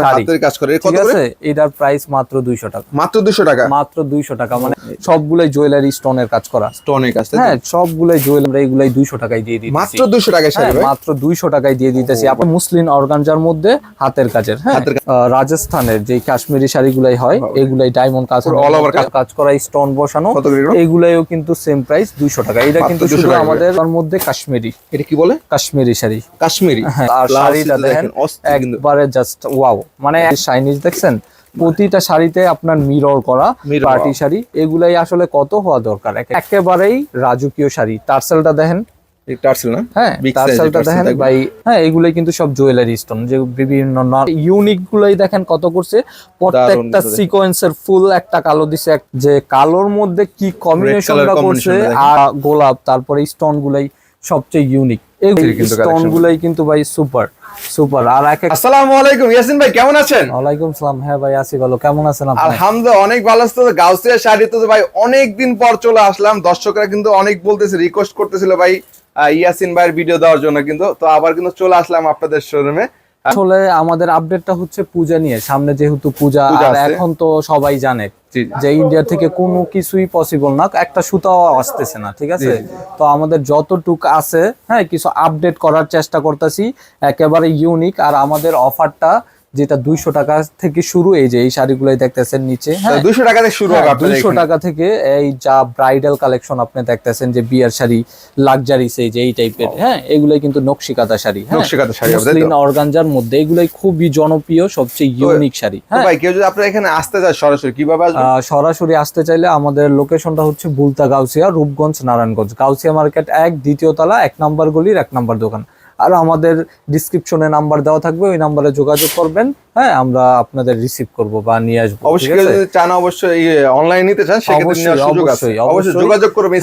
হাতের কাজ করে কত করে? এটার প্রাইস মাত্র 200 টাকা। মাত্র 200 টাকা? মাত্র 200 টাকা, মানে সবগুলাই জুয়েলারি স্টোনের কাজ করা। স্টোনের কাজ, হ্যাঁ, সবগুলাই জুয়েলারি, এগুলাই 200 টাকায় দিয়ে দিচ্ছি। মাত্র 200 টাকায় শাড়ি ভাই? মাত্র 200 টাকায় দিয়ে দিতেছি। আপনি মুসলিন অর্গানজার মধ্যে হাতের কাজের, হ্যাঁ, রাজস্থানের যে কাশ্মীরি শাড়িগুলাই হয়, এগুলাই ডায়মন্ড কাজ, অল ওভার কাজ করা, স্টোন বসানো, এগুলাইও কিন্তু সেম প্রাইস 200 টাকা। এটা কিন্তু শুধু আমাদের মধ্যে কাশ্মীরি। এটা কি বলে? কাশ্মীরি শাড়ি। কাশ্মীরি। আর শাড়িটা দেখেন একবারে জাস্ট ওয়াও, মানে শাইনিজ দেখছেন প্রতিটা শাড়িতে আপনার মিরর করা পার্টি শাড়ি। এগুলাই আসলে কত হওয়া দরকার, একেবারেই রাজকীয় শাড়ি। টার্সেলটা দেখেন, টার্সেল না? হ্যাঁ, টার্সেলটা দেখেন ভাই। হ্যাঁ, এগুলাই কিন্তু সব জুয়েলারি স্টোন, যে বিভিন্ন ইউনিক গুলাই দেখেন কত করছে। প্রত্যেকটা সিকোয়েন্সের ফুল একটা কালো দিছে, যে কালোর মধ্যে কি কম্বিনেশনটা করছে, আর গোলাপ, তারপরে স্টোন গুলাই সবচেয়ে ইউনিক। এই স্টোন গুলাই কিন্তু ভাই সুপার সুপার। আর আসসালামু আলাইকুম ইয়াসিন ভাই, কেমন আছেন? ওয়ালাইকুম সালাম। হ্যাঁ ভাই, আছি ভালো। কেমন আছেন আপনি? আলহামদুলিল্লাহ অনেক ভালো আছি। তো গাউসিয়া শাড়ি তো ভাই অনেক দিন পর চলে আসলাম। দর্শকরা কিন্তু অনেক বলতেছে, রিকোয়েস্ট করতেছিল ভাই ইয়াসিন ভাইয়ের ভিডিও দেওয়ার জন্য, কিন্তু তো আবার কিন্তু চলে আসলাম আপনাদের শোরুমে। আসলে আমাদের আপডেটটা হচ্ছে পূজা নিয়ে। সামনে যেহেতু পূজা, আর এখন তো সবাই জানে যে ইন্ডিয়া থেকে কোনো কিছুই পসিবল না, একটা সুতাও আসতেছে না, ঠিক আছে? তো আমাদের যতটুক আছে, হ্যাঁ, কিছু আপডেট করার চেষ্টা করতেছি, একেবারে ইউনিক। আর আমাদের অফারটা যেটা 200 টাকা থেকে শুরু, এই যে এই শাড়িগুলাই দেখতেছেন নিচে, হ্যাঁ, 200 টাকা থেকে শুরু হবে। 200 টাকা থেকে এই যা ব্রাইডাল কালেকশন আপনি দেখতেছেন, যে বিয়ার শাড়ি, লাক্সারিস, এই যে এই টাইপের, হ্যাঁ, এগুলাই কিন্তু নকশিকাঁথা শাড়ি, নকশিকাঁথা শাড়ি, মুসলিন অর্গানজার মধ্যে এগুলাই খুবই জনপ্রিয়, সবচেয়ে ইউনিক শাড়ি। হ্যাঁ ভাই, কেউ যদি আপনারা এখানে আসতে চায় সরাসরি কিভাবে আসবে? সরাসরি আসতে চাইলে আমাদের লোকেশনটা হচ্ছে বুলতা গাউসিয়া, রূপগঞ্জ, নারায়ণগঞ্জ। গাউসিয়া মার্কেট 1 দ্বিতীয় তলা, 1 নম্বর গলির 1 নম্বর দোকান। আর আমাদের ডিসক্রিপশনে নাম্বার দেওয়া থাকবে, ওই নাম্বারে যোগাযোগ করবেন, হ্যাঁ, আমরা আপনাদের রিসিভ করব বা নিয়ে আসবো। অবশ্যই যদি চান, অবশ্যই অনলাইন নিতে চান, সেক্ষেত্রে নেওয়ার সুযোগ আছে, অবশ্যই যোগাযোগ করবেন।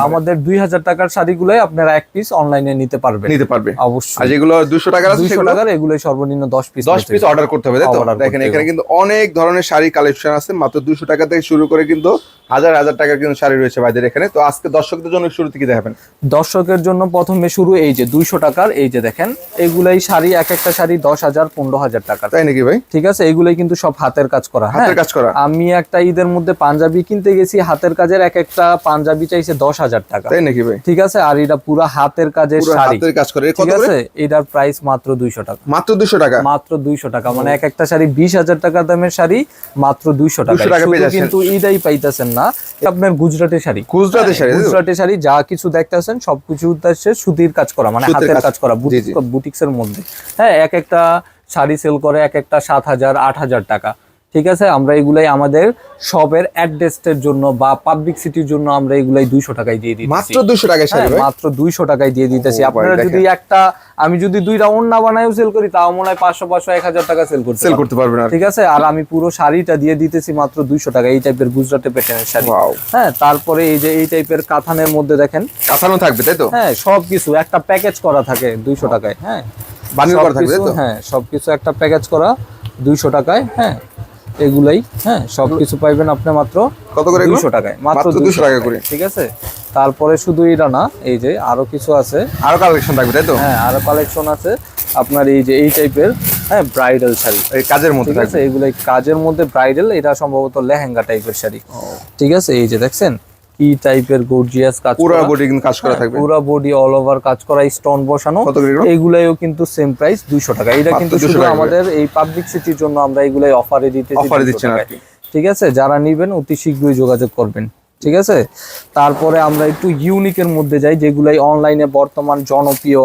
আমাদের 2000 টাকার শাড়িগুলাই আপনারা এক পিস অনলাইনে নিতে পারবে অবশ্যই। আর যেগুলো 200 টাকার আছে, 200 টাকার, এগুলাই সর্বনিম্ন 10 পিস অর্ডার করতে হবে, তাই তো? দেখেন এখানে কিন্তু অনেক ধরনের শাড়ি কালেকশন আছে, মাত্র 200 টাকা থেকে শুরু করে কিন্তু হাজার হাজার টাকার কিন্তু শাড়ি রয়েছে ভাইদের এখানে। তো আজকে দর্শকদের জন্য শুরু থেকে দেখাবেন। দর্শকের জন্য প্রথমে শুরু এই যে 200 টাকার, এই যে দেখেন এগুলাই শাড়ি, এক একটা শাড়ি 10,000 15,000 টাকা। তাই নাকি ভাই? ঠিক আছে, এগুলাই কিন্তু সব হাতের কাজ করা। হাতের কাজ করা। আমি একটা ঈদের মধ্যে পাঞ্জাবি কিনতে গেছি, হাতের কাজের এক একটা পাঞ্জাবি চাইছে 10,000 টাকা। তাই নাকি ভাই? ঠিক আছে, আর এটা পুরো হাতের কাজের শাড়ি, হাতের কাজ করে ঠিক আছে? এটার প্রাইস মাত্র 200 টাকা। মাত্র 200 টাকা? মাত্র 200 টাকা, মানে এক একটা শাড়ি 20,000 টাকা দামের শাড়ি মাত্র 200 টাকা। কিন্তু ঈদাই পাইতেছেন না, আপনার গুজরাটের শাড়ি, গুজরাটের শাড়ি যা কিছু দেখতেছেন সবকিছু উদ্দেশ্যে সুতির কাজ করা, মানে হাতের কাজ করা, বুটিক্সের মধ্যে। হ্যাঁ, এক একটা শাড়ি সেল করে এক একটা 7,000 8,000 টাকা। ঠিক আছে, আমরা এগুলাই আমাদের শপের অ্যাড্রেসের জন্য বা পাবলিক সিটির জন্য আমরা এগুলাই 200 টাকায় দিয়ে দিই। মাত্র 200 টাকায় শাড়ি ভাই? মাত্র 200 টাকায় দিয়ে দিতেছি। আপনারা যদি আমি যদি 2টা ওড়না বানায়ও সেল করি, তাও মনে হয় 500 1000 টাকা সেল করতে পারবেন, ঠিক আছে? আর আমি পুরো শাড়িটা দিয়ে দিতেছি মাত্র 200 টাকা। এই টাইপের গুজরাটের প্যাটার্নের শাড়ি, হ্যাঁ। তারপরে এই যে এই টাইপের কাঁথানের মধ্যে দেখেন, কাঁথানো থাকবে, তাই তো? হ্যাঁ, সবকিছু একটা প্যাকেজ করা থাকে 200 টাকায়, হ্যাঁ, বান্ডিল করা থাকবে, তাই তো? হ্যাঁ, সবকিছু একটা প্যাকেজ করা 200 টাকায়, হ্যাঁ, এগুলাই, হ্যাঁ, সবকিছু পাইবেন আপনি মাত্র কত করে? 200 টাকায়, মাত্র 200 টাকা করে, ঠিক আছে? তারপরে শুধু এটা না, এই যে আরো কিছু আছে, আরো কালেকশন থাকবে, তাই তো? হ্যাঁ, আরো কালেকশন আছে আপনার, এই যে এই টাইপের, হ্যাঁ, ব্রাইডাল শাড়ি, এই কাজের মধ্যে, ঠিক আছে? এগুলাই কাজের মধ্যে ব্রাইডাল, এটা সম্ভবত লেহেঙ্গা টাইপের শাড়ি, ঠিক আছে? এই যে দেখছেন কি টাইপের গর্জিয়াস কাজ, পুরো বডি কিন্তু কাজ করা থাকবে, পুরো বডি অল ওভার কাজ করা, স্টোন বসানো। এগুলাইও কিন্তু সেম প্রাইস 200 টাকা। এটা কিন্তু শুধু আমাদের এই পাবলিক সিটির জন্য আমরা এগুলাই অফারে দিচ্ছি, ঠিক আছে? যারা নেবেন অতি শীঘ্রই যোগাযোগ করবেন, ঠিক আছে? তারপরে আমরা একটু ইউনিকের মধ্যে যাই, যেগুলাই অনলাইনে বর্তমান জনপ্রিয়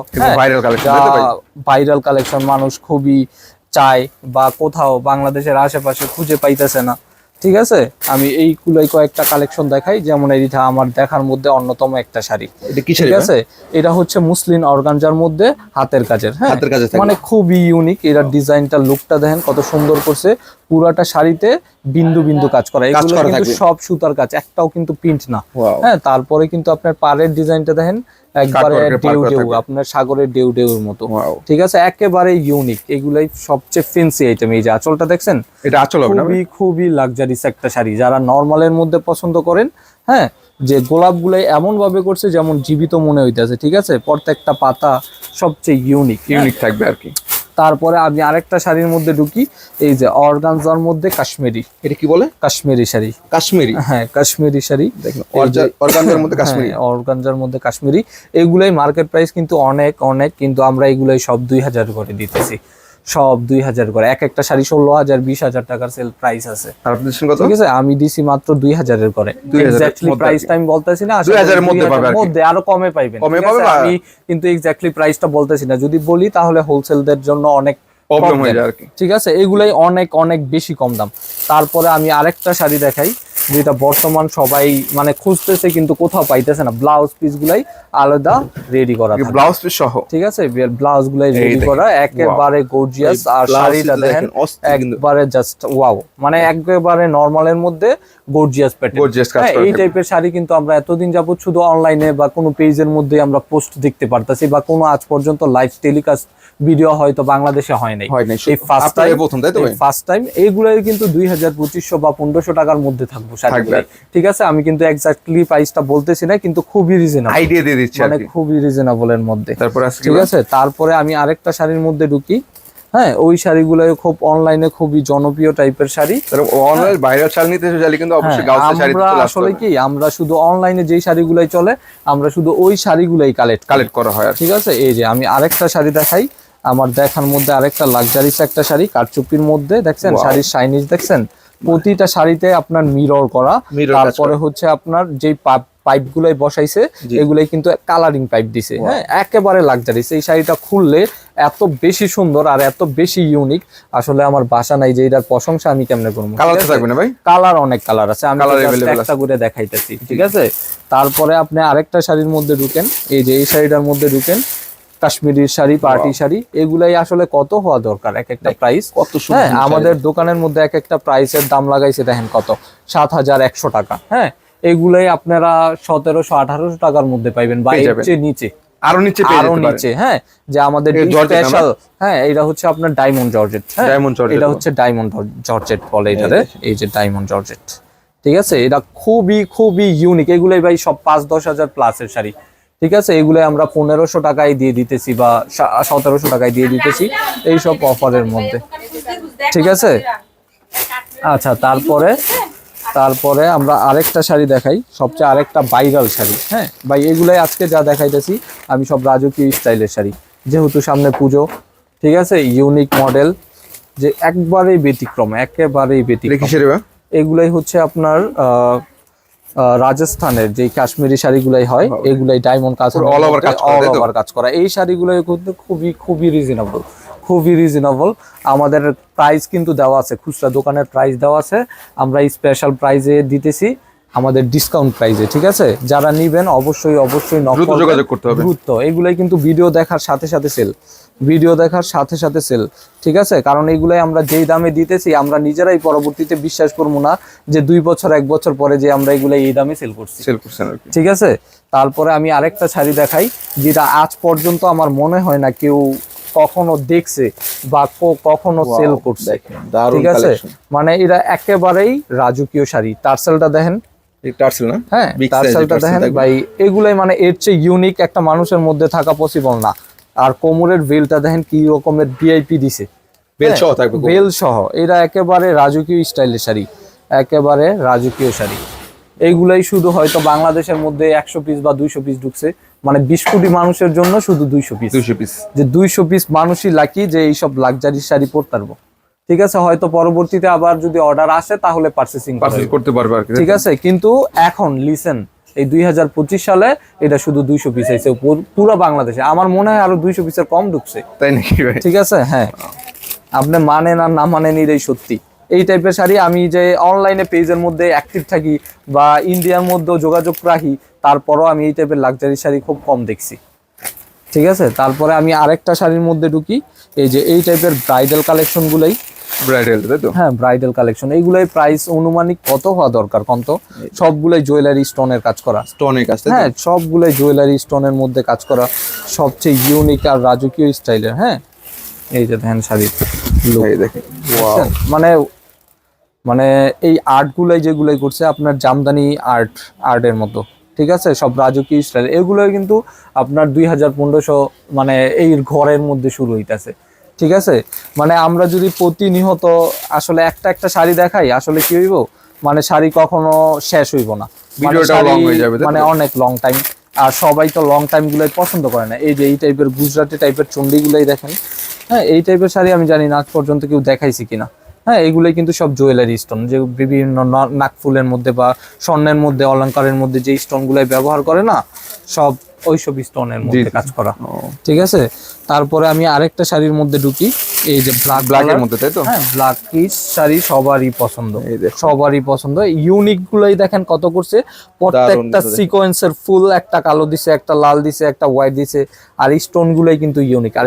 ভাইরাল কালেকশন, মানুষ খুবই চায় বা কোথাও বাংলাদেশের আশেপাশে খুঁজে পাইতেছে না, ঠিক আছে? আমি এই কুলাই কয়েকটা কালেকশন দেখাই, যেমন এইটা আমার দেখার মধ্যে অন্যতম একটা শাড়ি, ঠিক আছে? এটা হচ্ছে মুসলিন অর্গানজার মধ্যে হাতের কাজের, হ্যাঁ, মানে খুবই ইউনিক। এটার ডিজাইনটা, লুকটা দেখেন কত সুন্দর করছে। পুরাটা শাড়িতে বিন্দু বিন্দু কাজ করা, এগুলো কিন্তু সব সুতার কাজ, একটাও কিন্তু প্রিন্ট না, হ্যাঁ। তারপরে কিন্তু আপনার পাড়ের ডিজাইনটা দেখেন, একবারে ঢেউ ঢেউ, আপনার সাগরের ঢেউ ঢেউর মতো, ঠিক আছে? একেবারে ইউনিক। এগুলাই সবচেয়ে ফ্যান্সি আইটেম। এই যে আঁচলটা দেখছেন, এটা আঁচল হবে না? খুবই লাক্সারিস একটা শাড়ি। যারা নরমালের মধ্যে পছন্দ করেন, হ্যাঁ, যে গোলাপ গুলাই এমন ভাবে করছে যেমন জীবিত মনে হইতেছে, ঠিক আছে? প্রত্যেকটা পাতা সবচেয়ে ইউনিক থাকবে আর কি। তারপরে আমি আরেকটা শাড়ির মধ্যে ঢুকি, এই যে অর্গানজার মধ্যে কাশ্মীরি। এটা কি বলে? কাশ্মীরি শাড়ি। কাশ্মীরি, হ্যাঁ কাশ্মীরি শাড়ি। দেখেন অর্গানজার মধ্যে কাশ্মীরি, অর্গানজার মধ্যে কাশ্মীরি। এগুলাই মার্কেট প্রাইস কিন্তু অনেক অনেক, কিন্তু আমরা এগুলাই সব 2000 করে দিতেছি, সব 2000 করে। এক একটা শাড়ি 16,000 20,000 টাকার সেল প্রাইস আছে। আর আপনি দিচ্ছেন কত? ঠিক আছে, আমি দিছি মাত্র 2000 এর করে। 2000 এক্স্যাক্টলি প্রাইসটা আমি বলতেছি না, 2000 এর মধ্যে পাবে, মধ্যে আরো কমে পাইবেন। কমে ঠিক পাবে, আছে, আমি কিন্তু এক্স্যাক্টলি প্রাইসটা বলতেছি না, যদি বলি তাহলে হোলসেলদের জন্য অনেক প্রবলেম হয়ে যায় আর কি। ঠিক আছে, এগুলাই অনেক অনেক বেশি কম দাম। তারপরে আমি আরেকটা শাড়ি দেখাই, যেটা বর্তমান সবাই মানে খুঁজতেছে কিন্তু কোথাও পাইতেছে না। ব্লাউজ পিস গুলাই আলাদা রেডি করা থাকে, ব্লাউজ পিস সহ। ঠিক আছে, ব্লাউজ গুলাই রেডি করা, একেবারে গর্জিয়াস। আর শাড়িটা দেখেন একবারে জাস্ট ওয়াও, মানে একেবারে নরমালের মধ্যে গর্জিয়াস প্যাটার্ন। এই টাইপের শাড়ি কিন্তু আমরা এতদিন যাবত শুধু অনলাইনে বা কোনো পেজের মধ্যে আমরা পোস্ট দেখতে পারতাছি, বা কোনো আজ পর্যন্ত লাইভ টেলিকাস্ট ভিডিও হয়তো বাংলাদেশে হয় নাই। এই ফার্স্ট টাইম, প্রথম, তাই তো ভাই? First time. এইগুলাই কিন্তু 2000 2500 বা 1500 টাকার মধ্যে থাকবে শাড়িগুলো। ঠিক আছে, আমি কিন্তু এক্স্যাক্টলি প্রাইসটা বলতেছি না, কিন্তু খুবই রিজনেবল, আইডিয়া দিয়ে দিচ্ছি মানে খুবই রিজনেবল এর মধ্যে। তারপর ঠিক আছে, তারপরে আমি আরেকটা শাড়ির মধ্যে ঢুকি। হ্যাঁ, ওই শাড়িগুলো খুব অনলাইনে খুবই জনপ্রিয় টাইপের শাড়ি। অনলাইন ভাইরাল শাড়ি নিতে চাইলে কিন্তু অবশ্যই গাউসিয়া শাড়ি চলে আসবে। আসলে কি আমরা শুধু অনলাইনে যেই শাড়িগুলাই চলে, আমরা শুধু ওই শাড়িগুলাই কালেক্ট করা হয়। ঠিক আছে, এই যে আমি আরেকটা শাড়ি দেখাই, আমার দেখার মধ্যে আরেকটা লাক্সারিস একটা শাড়ি, কারচুপির মধ্যে দেখছেন শাড়ির শাইনিজ দেখছেন, প্রতিটা শাড়িতে আপনার মিরর করা। তারপরে হচ্ছে আপনার যেই পাইপ গুলাই বসাইছে, এগুলাই কিন্তু কালারিং পাইপ দিছে। হ্যাঁ, একেবারে লাক্সারিস। এই শাড়িটা খুললে এত বেশি সুন্দর আর এত বেশি ইউনিক, আসলে আমার ভাষা নাই যে এটার প্রশংসা আমি কেমনে করবো। কালার অনেক কালার আছে, আমি একটা করে দেখাইতেছি। ঠিক আছে, তারপরে আপনি আরেকটা শাড়ির মধ্যে ঢুকেন, এই যে এই শাড়িটার মধ্যে ঢুকেন, কাশ্মীরির শাড়ি, পার্টি শাড়ি। এগুলাই আসলে কত হওয়া দরকার, এক একটা প্রাইস। হ্যাঁ, আমাদের দোকানের মধ্যে এক একটা প্রাইসের দাম লাগাইছে দেখেন কত, 7100 টাকা। হ্যাঁ, এগুলাই আপনারা 1700-1800 টাকার মধ্যে পাইবেন, বা এর চেয়ে নিচে, আরো নিচে। হ্যাঁ, যে আমাদের স্পেশাল, হ্যাঁ, এটা হচ্ছে আপনার ডায়মন্ড জর্জেট। হ্যাঁ, এটা হচ্ছে ডায়মন্ড জর্জেট বলে এটারে, এই যে ডায়মন্ড জর্জেট। ঠিক আছে, এটা খুবই খুবই ইউনিক। এগুলাই ভাই সব 5-10 হাজার প্লাসের শাড়ি। ঠিক আছে, এগুলো আমরা 1500 টাকায় দিয়ে দিতেছি বা 1700 টাকায় দিয়ে দিতেছি এইসব অফারের মধ্যে। ঠিক আছে, আচ্ছা, তারপরে আমরা আরেকটা শাড়ি দেখাই, সবচেয়ে আরেকটা ভাইরাল শাড়ি। হ্যাঁ ভাই, এগুলাই আজকে যা দেখাইতেছি আমি সব রাজকীয় স্টাইলের শাড়ি, যেহেতু সামনে পুজো। ঠিক আছে, ইউনিক মডেল, যে একবারেই ব্যতিক্রম, একেবারেই ব্যতিক্রম। এগুলাই হচ্ছে আপনার রাজস্থানের যে কাশ্মীরি শাড়িগুলাই হয়, এগুলাই ডায়মন্ড কাজ, অল ওভার কাজ করা। এই শাড়িগুলো কিন্তু খুবই খুবই রিজনেবল, খুবই রিজনেবল। আমাদের প্রাইস কিন্তু দেওয়া আছে, খুচরা দোকানের প্রাইস দেওয়া আছে, আমরা স্পেশাল প্রাইসে দিতেছি, আমাদের ডিসকাউন্ট প্রাইসে। ঠিক আছে, যারা নিবেন অবশ্যই অবশ্যই যোগাযোগ করতে হবে। দ্রুত, এগুলাই কিন্তু ভিডিও দেখার সাথে সাথে সেল, ভিডিও দেখার সাথে সাথে সেল। ঠিক আছে, কারণ এইগুলাই আমরা যেই দামে দিতেছি, আমরা নিজেরাই পরবর্তীতে বিশ্বাস করবো না যে 2 বছর 1 বছর পরে যে আমরা এগুলাই এই দামে সেল করছি। ঠিক আছে, তারপরে আমি আরেকটা শাড়ি দেখাই, যেটা আজ পর্যন্ত আমার মনে হয় না কেউ কখনো দেখছে বা কখনো সেল করছে। ঠিক আছে, মানে এটা একেবারেই রাজকীয় শাড়ি। টার্সেলটা দেখেন, হ্যাঁ, টার্সেলটা দেখেন ভাই, এগুলাই মানে এর চেয়ে ইউনিক একটা মানুষের মধ্যে থাকা পসিবল না। আর কোমরের বেলটা দেখেন কি রকমের ভিআইপি দিছে, বেল সহ। এটা একেবারে রাজকীয় স্টাইলের শাড়ি, একেবারে রাজকীয় শাড়ি। এইগুলাই শুধু হয়তো বাংলাদেশের মধ্যে 100 পিস বা 200 পিস ঢুকছে, মানে 20 কোটি মানুষের জন্য শুধু 200 পিস, যে 200 পিস মানুষই লাকি যে এইসব লাক্সারি শাড়ি পরতে পারবো। ঠিক আছে, হয়তো পরবর্তীতে আবার যদি অর্ডার আসে তাহলে পারচেসিং করতে পারবে আর কি। ঠিক আছে, কিন্তু এখন লিসেন, এই 2025 সালে এটা শুধু 200 পিস আছে পুরো বাংলাদেশে। আমার মনে হয় আরো 200 পিসের কম ঢুকছে, তাই নাকি ভাই? ঠিক আছে, হ্যাঁ, আপনি মানেন আর না মানেন এটাই সত্যি। এই টাইপের শাড়ি আমি যে অনলাইনে পেজের মধ্যে অ্যাক্টিভ থাকি বা ইন্ডিয়ার মধ্যেও যোগাযোগ রাখি, তারপরও আমি এই টাইপের লাক্সারি শাড়ি খুব কম দেখছি। ঠিক আছে, তারপরে আমি আরেকটা শাড়ির মধ্যে ঢুকি, এই যে এই টাইপের ব্রাইডাল কালেকশন গুলাই, ব্রাইডাল, তাই তো? হ্যাঁ, ব্রাইডাল কালেকশন। এইগুলাই প্রাইস অনুমানিক কত হওয়া দরকার কত? সবগুলাই জুয়েলারি স্টোনের কাজ করা, হ্যাঁ, সবগুলাই জুয়েলারি স্টোনের মধ্যে কাজ করা, সবচেয়ে ইউনিক আর রাজকীয় স্টাইলের। হ্যাঁ, এই যে দেখেন শাড়ির লুক, মানে মানে এই আর্ট গুলাই যেগুলাই করছে আপনার জামদানি আর্টের মতো। ঠিক আছে, সব রাজকীয় স্টাইল। এগুলো কিন্তু আপনার 2000-1500 মানে এই ঘরের মধ্যে শুরু হইতেছে। ঠিক আছে, মানে আমরা যদি প্রতিনিয়ত আসলে একটা শাড়ি দেখাই আসলে কি হইব, মানে শাড়ি কখনো শেষ হইব না, ভিডিওটা লং হয়ে যাবে, মানে অনেক লং টাইম। আর সবাই তো লং টাইম গুলাই পছন্দ করে না। এই যে এই টাইপের গুজরাটি টাইপের চন্ডি গুলাই দেখেন, হ্যাঁ এই টাইপের শাড়ি আমি জানি না আজ পর্যন্ত কেউ দেখাইছি কিনা। হ্যাঁ এগুলোই কিন্তু সব জুয়েলারি স্টোন, যে বিভিন্ন নাকফুলের মধ্যে বা স্বর্ণের মধ্যে অলংকারের মধ্যে যে স্টোন গুলাই ব্যবহার করে না, সব ওইসব স্টোনের মধ্যে কাজ করা। ঠিক আছে, তারপরে আমি আরেকটা শাড়ির মধ্যে ঢুকি, এই যে ব্ল্যাকের মধ্যে, তাই তো? হ্যাঁ ব্ল্যাক পিস শাড়ি সবারই পছন্দ, সবারই পছন্দ। ইউনিক গুলাই দেখেন কত করছে, প্রত্যেকটা সিকোয়েন্সের ফুল, একটা কালো দিছে, একটা লাল দিছে, একটা হোয়াইট দিছে, আর স্টোন গুলাই কিন্তু ইউনিক, আর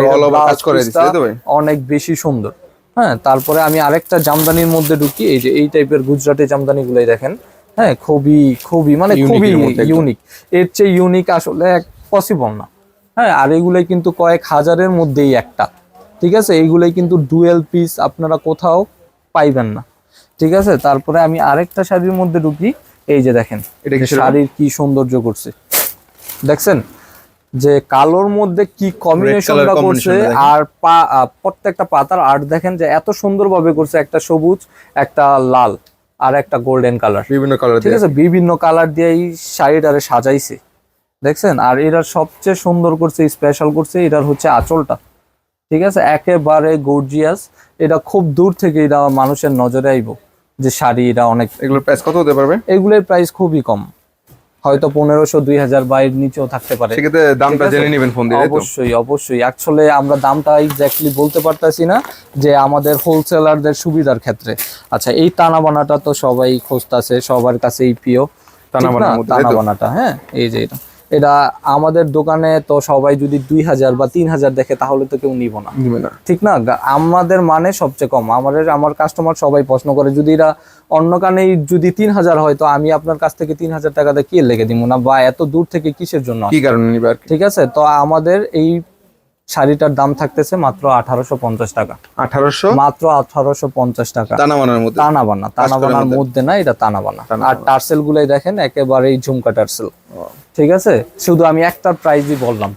কাজ করে দিছে, তাই তো ভাই? অনেক বেশি সুন্দর। হ্যাঁ তারপরে আমি আরেকটা জামদানির মধ্যে ঢুকি, এই যে এই টাইপের গুজরাটি জামদানি গুলাই দেখেন, হ্যাঁ খুবই খুবই মানে খুবই ইউনিক, এর চেয়ে ইউনিক আসলে পসিবল না। হ্যাঁ আর এগুলাই কিন্তু কয়েক হাজারের মধ্যেই একটা, ঠিক আছে, এইগুলাই কিন্তু ডুয়েল পিস আপনারা কোথাও পাইবেন না। ঠিক আছে, তারপরে আমি আরেকটা শাড়ির মধ্যে ঢুকি, এই যে দেখেন শাড়ির কি সৌন্দর্য করছে, দেখছেন যে কালোর মধ্যে কি কম্বিনেশনটা করছে, আর প্রত্যেকটা পাতার আর্ট দেখেন যে এত সুন্দরভাবে করছে, একটা সবুজ, একটা লাল, আর একটা গোল্ডেন কালার, বিভিন্ন কালার, ঠিক আছে, বিভিন্ন কালার দিয়ে এই শাড়িটারে সাজাইছে, দেখছেন। আর এটার সবচেয়ে সুন্দর করছে, স্পেশাল করছে, এটার হচ্ছে আঁচলটা, ঠিক আছে, একেবারে গর্জিয়াস। এটা খুব দূর থেকে এটা মানুষের নজরে আইব যে শাড়ি এটা অনেক। এগুলোর প্রাইস কত হতে পারবে? এগুলোর প্রাইস খুবই কম, হয়তো 1500-2000 বাইরের নিচেও থাকতে পারে। সেক্ষেত্রে দামটা জেনে নেবেন ফোন দিয়ে। অবশ্যই অবশ্যই, অ্যাকচুয়ালি আমরা দামটা এক্স্যাক্টলি বলতে পারতাছি না, যে আমাদের হোলসেলারদের সুবিধার ক্ষেত্রে। আচ্ছা এই টানা বানাটা তো সবাই খুঁজতাছে, সবার কাছেই প্রিয় টানা বানাটা। হ্যাঁ এই যে এটা আমাদের দোকানে তো সবাই যদি 2000 বা 3000 দেখে তাহলে তো কেউ নিব না, ঠিক না? আমাদের মানে সবচেয়ে কম, আমার কাস্টমার সবাই প্রশ্ন করে, যদি এরা অন্য কানেই যদি 3000 হয় তো আমি আপনার কাছ থেকে 3000 টাকা দিয়ে কি লেগে দিব না, বা এত দূর থেকে কিসের জন্য, কি কারণে নিবে? ঠিক আছে, তো আমাদের এই শাড়িটার দাম থাকতেছে মাত্র 1850 টাকা। মাত্র 1850 টাকা, টানা বানার মধ্যে না, এটা টানা বানা। আর টার্সেল গুলাই দেখেন একেবারেই ঝুমকা টার্সেল, ঠিক আছে। শুধু আমি একটা প্রাইসই বললাম,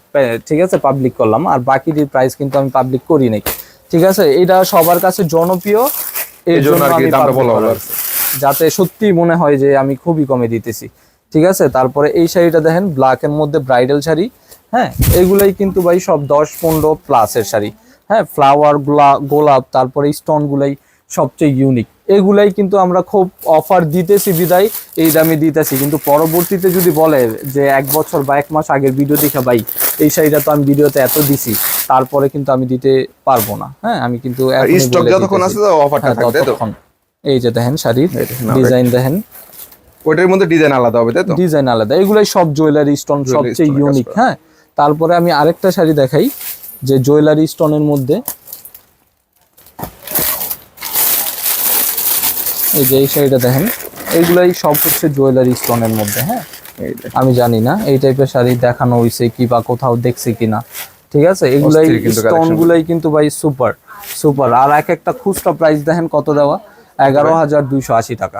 ঠিক আছে, পাবলিক করলাম, আর বাকিটির প্রাইস কিন্তু আমি পাবলিক করি নাই, ঠিক আছে। এটা সবার কাছে জনপ্রিয়, এই জন্য আমি দামটা বলা হলো, যাতে সত্যি মনে হয় যে আমি খুবই কমে দিতেছি, ঠিক আছে। তারপরে এই শাড়িটা দেখেন, ব্ল্যাকের মধ্যে ব্রাইডাল শাড়ি, হ্যাঁ এগুলাই কিন্তু ভাই সব 10-15 প্লাসের শাড়ি, হ্যাঁ ফ্লাওয়ার গোলাপ, তারপরে স্টোন গুলাই সবচেয়ে ইউনিক, এগুলাই কিন্তু আমরা খুব অফার দিতেছি বিদায় এই দামে দিতেছি, কিন্তু পরবর্তীতে যদি বলে যে 1 বছর বা 1 মাস আগের ভিডিও দেখা ভাই এই শাড়িটা তো আমি ভিডিওতে এত দিছি, তারপরে কিন্তু আমি দিতে পারবো না। হ্যাঁ আমি কিন্তু স্টক যতক্ষণ আছে অফারটা থাকবে, ততক্ষণ। এই যে দেখেন শাড়ির ডিজাইন দেখেন, ওটার মধ্যে ডিজাইন আলাদা হবে, তাই তো? ডিজাইন আলাদা, এগুলাই সব জুয়েলারি স্টোন, সবচেয়ে ইউনিক। হ্যাঁ তারপরে আমি আরেকটা শাড়ি দেখাই, যে জুয়েলারি স্টোনের মধ্যে, এই যে এই শাড়িটা দেখেন, এইগুলাই সব হচ্ছে জুয়েলারি স্টোনের মধ্যে। হ্যাঁ আমি জানি না এই টাইপের শাড়ি দেখানো হয়েছে কি বা কোথাও দেখছি কিনা, ঠিক আছে। এগুলাই স্টোন গুলাই কিন্তু ভাই সুপার সুপার। আর এক একটা খুচরা প্রাইস দেখেন কত দেওয়া, 11,280 টাকা,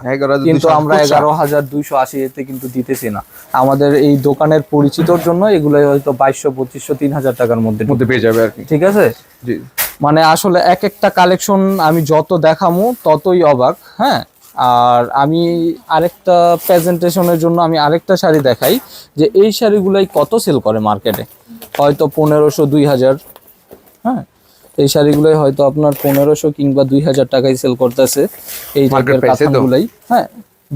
কিন্তু আমরা 11,280 এতে কিন্তু দিতেছি না। আমাদের এই দোকানের পরিচিতর জন্য এগুলাই হয়তো 2200-2500-3000 টাকার মধ্যে পেয়ে যাবে আর কি, ঠিক আছে। মানে আসলে এক একটা কালেকশন আমি যত দেখামু ততই অবাক। হ্যাঁ আর আমি আরেকটা প্রেজেন্টেশনের জন্য আমি আরেকটা শাড়ি দেখাই, যে এই শাড়িগুলাই কত সেল করে মার্কেটে, হয়তো 1500-2000। হ্যাঁ এই শাড়িগুলাই হয়তো আপনার 1500 কিংবা 2000 টাকায় সেল করতেছে এই টাইপের কাতানগুলাই। হ্যাঁ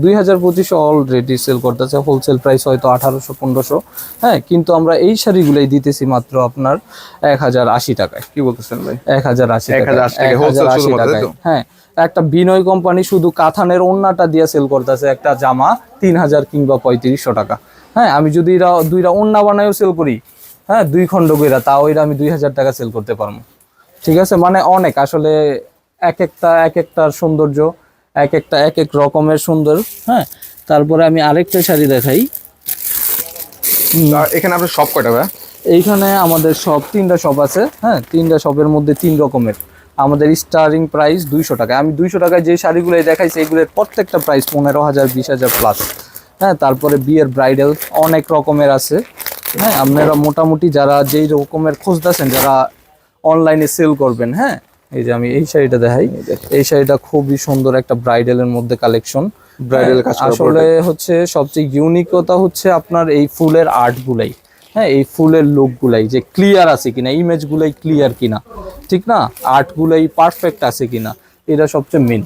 2000-2500 অলরেডি সেল করতেছে, হোলসেল প্রাইস হয়তো 1800-1500। হ্যাঁ কিন্তু আমরা এই শাড়িগুলাই দিতেছি মাত্র আপনার 1080 টাকায়। কি বলতেছেন ভাই? 1080 টাকায়। হ্যাঁ একটা বিনয় কোম্পানি শুধু কাতানের ওন্নাটা দিয়ে সেল করতেছে একটা জামা 3000 কিংবা 3500 টাকা। হ্যাঁ আমি যদি দুইটা ওন্না বানায়ও সেল করি, হ্যাঁ 2 খন্ড কইরা, তাও এটা আমি 2000 টাকা সেল করতে পারবো, ঠিক আছে। মানে অনেক আসলে এক একটার সৌন্দর্য, এক এক রকমের সুন্দর। হ্যাঁ তারপরে আমি আরেকটা শাড়ি দেখাই, এখানে আপনার সব কয়টা ভাই? এইখানে আমাদের সব 3টা শপ আছে। হ্যাঁ 3টা শপের মধ্যে 3 রকমের। আমাদের স্টার্টিং প্রাইস 200 টাকা। আমি 200 টাকায় যে শাড়িগুলো দেখাইছি এগুলোর প্রত্যেকটা প্রাইস 15,000 20,000 প্লাস। হ্যাঁ তারপরে বিয়ের ব্রাইডাল অনেক রকমের আছে। হ্যাঁ আপনারা মোটামুটি যারা যেই রকমের খুঁজতেছেন, যারা অনলাইনে সেল করবেন। হ্যাঁ, এই যে আমি এই শাড়িটা দেখাই, এই শাড়িটা খুবই সুন্দর একটা ব্রাইডালের মধ্যে কালেকশন। ব্রাইডাল কাজ করা আসলে হচ্ছে সবচেয়ে ইউনিকতা হচ্ছে আপনার এই ফুলের আর্ট গুলাই, হ্যাঁ, এই ফুলের লুক গুলাই যে ক্লিয়ার আছে কিনা, ইমেজ গুলাই ক্লিয়ার কিনা, ঠিক না, আর্ট গুলাই পারফেক্ট আছে কিনা, এটা সবচেয়ে মেন।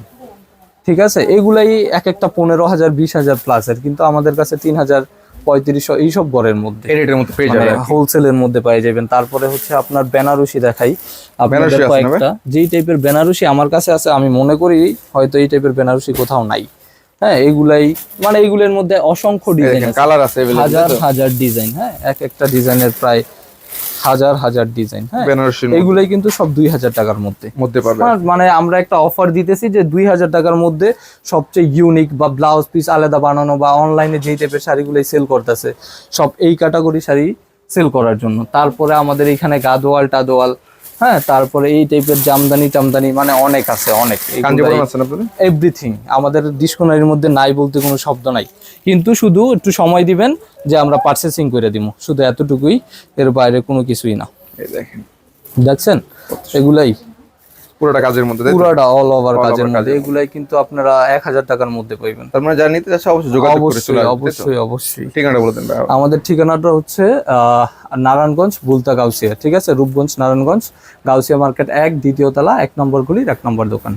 ঠিক আছে, এগুলাই এক একটা 15,000 20,000 প্লাসের, কিন্তু আমাদের কাছে 3,000 3500 এইসব গড়ের মধ্যে, এই রেটের মধ্যে পেয়ে যাবে আর কি। হোলসেলের মধ্যে পেয়ে যাবেন। তারপরে হচ্ছে আপনার বেনারসি দেখাই আপনাদের বেনারসি আছে না ভাই? কয়েকটা, যেই টাইপের বেনারসি আমার কাছে আছে, আমি মনে করি হয়তো এই টাইপের বেনারসি কোথাও নাই। হ্যাঁ, এগুলাই মানে এগুলোর মধ্যে অসংখ্য ডিজাইন আছে, কালার আছে হাজার হাজার ডিজাইন। হ্যাঁ, এক একটা ডিজাইনের প্রায় হাজার হাজার ডিজাইন। হ্যাঁ, বেনারসির এগুলাই কিন্তু সব 2,000 টাকার মধ্যে মধ্যে পাবে। মানে আমরা একটা অফার দিতেছি যে 2,000 টাকার মধ্যে সবচেয়ে ইউনিক বা ব্লাউজ পিস আলাদা বানানো বা অনলাইনে যেই টাইপের শাড়িগুলোই সেল করতেছে সব এই ক্যাটাগরি শাড়ি সেল করার জন্য। তারপরে আমাদের এখানে গাদোয়াল টাদোয়াল, হ্যাঁ, তারপরে এই টাইপের জামদানি টামদানি, মানে অনেক আছে, অনেক কাঞ্জিপুরম আছে না আপনাদের? এভরিথিং আমাদের ডিসকাউন্টের মধ্যে নাই বলতে কোনো শব্দ নাই, কিন্তু শুধু একটু সময় দিবেন যে আমরা পারচেসিং করে দিব, শুধু এতটুকুই, এর বাইরে কোনো কিছুই না। এই দেখেন দেখছেন এগুলাই পুরোটা কাজের মধ্যে, তাই তো? পুরাটা অল ওভার All কাজের over মধ্যে, কাজের এগুলাই কিন্তু আপনারা 1,000 টাকার মধ্যে পাইবেন। তার মানে যারা নিতে চাচ্ছে অবশ্যই যোগাযোগ করে চলে অবশ্যই আসবে, তাই তো? অবশ্যই অবশ্যই। ঠিকানাটা বলে দেন ভাই। আমাদের ঠিকানাটা হচ্ছে নারায়ণগঞ্জ বুলতা গাউসিয়া, ঠিক আছে, রূপগঞ্জ নারায়ণগঞ্জ গাউসিয়া মার্কেট 1 দ্বিতীয় তলা 1 নম্বর গলির 1 নম্বর দোকান।